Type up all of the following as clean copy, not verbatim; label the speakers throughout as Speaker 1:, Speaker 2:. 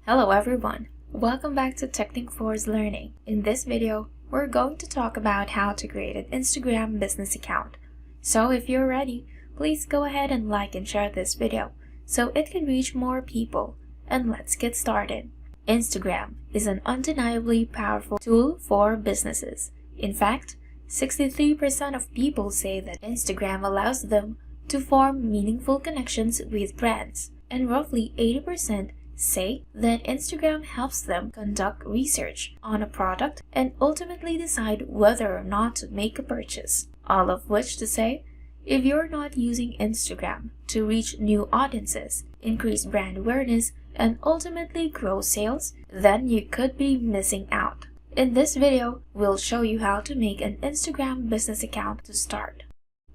Speaker 1: Hello everyone, welcome back to Technic4's Learning. In this video, we're going to talk about how to create an Instagram business account. So if you're ready, please go ahead and like and share this video so it can reach more people. And let's get started. Instagram is an undeniably powerful tool for businesses. In fact, 63% of people say that Instagram allows them to form meaningful connections with brands, and roughly 80% say that Instagram helps them conduct research on a product and ultimately decide whether or not to make a purchase. All of which to say, if you're not using Instagram to reach new audiences, increase brand awareness, and ultimately grow sales, then you could be missing out. In this video, we'll show you how to make an Instagram business account to start.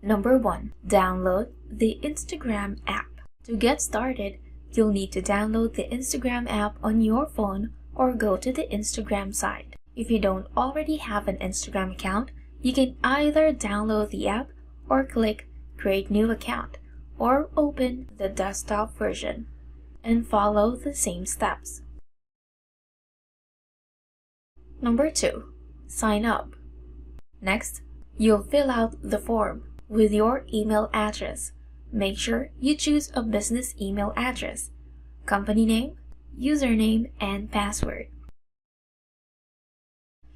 Speaker 1: Number 1. Download the Instagram app. To get started, you'll need to download the Instagram app on your phone or go to the Instagram site. If you don't already have an Instagram account, you can either download the app or click Create New Account or open the desktop version and follow the same steps. Number 2. Sign up. Next, you'll fill out the form with your email address. Make sure you choose a business email address, company name, username, and password.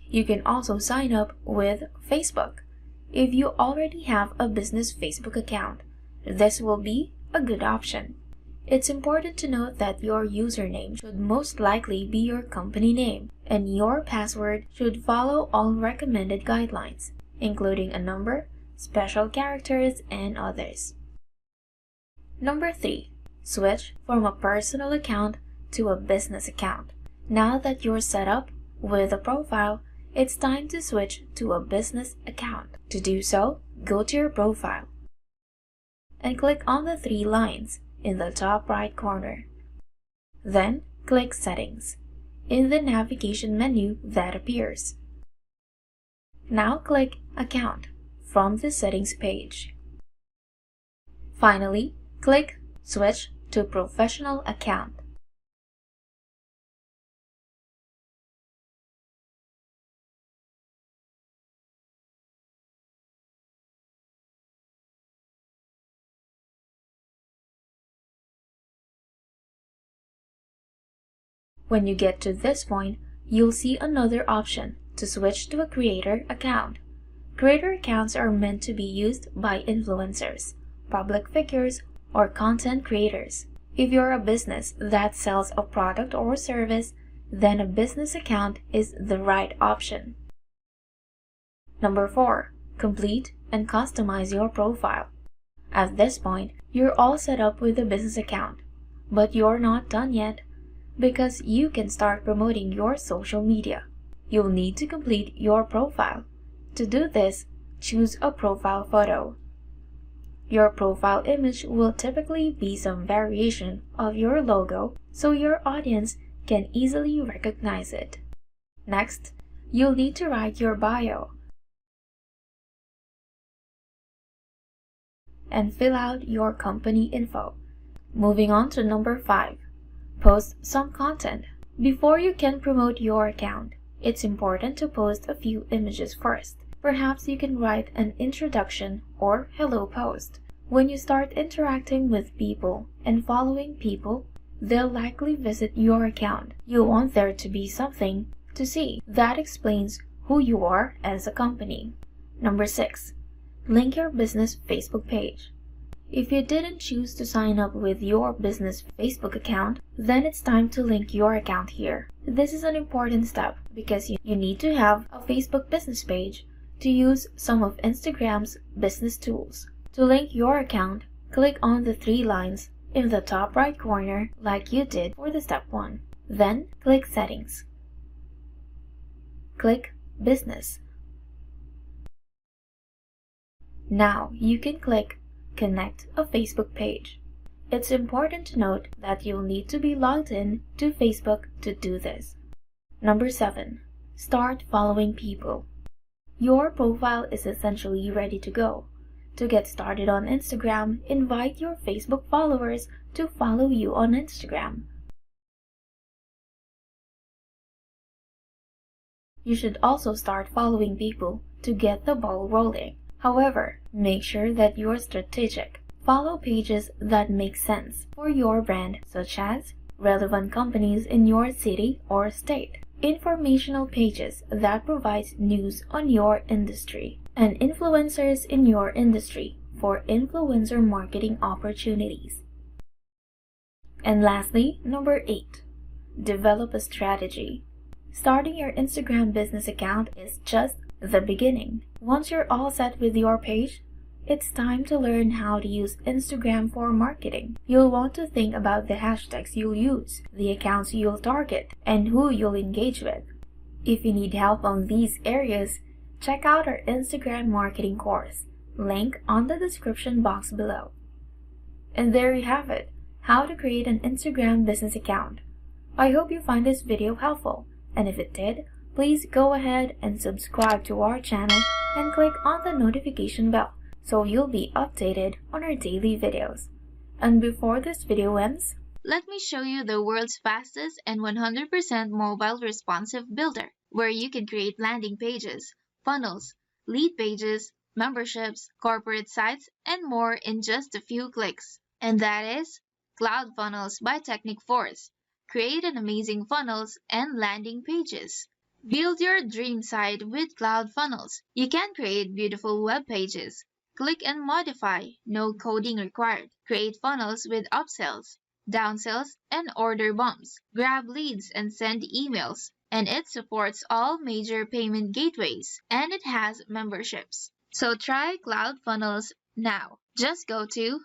Speaker 1: You can also sign up with Facebook. If you already have a business Facebook account, this will be a good option. It's important to note that your username should most likely be your company name, and your password should follow all recommended guidelines, including a number, special characters, and others. Number 3. Switch from a personal account to a business account. Now that you're set up with a profile, it's time to switch to a business account. To do so, go to your profile and click on the 3 lines in the top right corner. Then click Settings in the navigation menu that appears. Now click Account from the Settings page. Finally, click Switch to Professional Account. When you get to this point, you'll see another option to switch to a creator account. Creator accounts are meant to be used by influencers, public figures, or content creators. If you're a business that sells a product or service, then a business account is the right option. Number 4. Complete and customize your profile. At this point, you're all set up with a business account, but you're not done yet because you can start promoting your social media. You'll need to complete your profile. To do this, choose a profile photo. Your profile image will typically be some variation of your logo so your audience can easily recognize it. Next, you'll need to write your bio and fill out your company info. Moving on to number 5. Post some content. Before you can promote your account, it's important to post a few images first. Perhaps you can write an introduction or hello post. When you start interacting with people and following people, they'll likely visit your account. You'll want there to be something to see that explains who you are as a company. Number 6. Link your business Facebook page. If you didn't choose to sign up with your business Facebook account, then it's time to link your account here. This is an important step because you need to have a Facebook business page to use some of Instagram's business tools. To link your account, click on the 3 lines in the top right corner like you did for the step 1. Then click Settings. Click Business. Now you can click Connect a Facebook page. It's important to note that you'll need to be logged in to Facebook to do this. Number 7. Start following people. Your profile is essentially ready to go. To get started on Instagram, invite your Facebook followers to follow you on Instagram. You should also start following people to get the ball rolling. However, make sure that you're strategic. Follow pages that make sense for your brand, such as relevant companies in your city or state, informational pages that provide news on your industry, and influencers in your industry for influencer marketing opportunities. And lastly, number 8, develop a strategy. Starting your Instagram business account is just the beginning. Once you're all set with your page, it's time to learn how to use Instagram for marketing. You'll want to think about the hashtags you'll use, the accounts you'll target, and who you'll engage with. If you need help on these areas, check out our Instagram marketing course, link on the description box below. And there you have it, how to create an Instagram business account. I hope you find this video helpful, and if it did, please go ahead and subscribe to our channel and click on the notification bell so you'll be updated on our daily videos. And before this video ends,
Speaker 2: let me show you the world's fastest and 100% mobile responsive builder, where you can create landing pages, funnels, lead pages, memberships, corporate sites, and more in just a few clicks. And that is CloudFunnels by Technic4ce. Create an amazing funnels and landing pages. Build your dream site with CloudFunnels. You can create beautiful web pages. Click and modify, no coding required. Create funnels with upsells, downsells, and order bumps. Grab leads and send emails. And it supports all major payment gateways. And it has memberships. So try CloudFunnels now. Just go to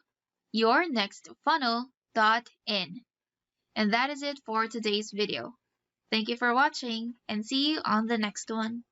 Speaker 2: yournextfunnel.in. And that is it for today's video. Thank you for watching and see you on the next one.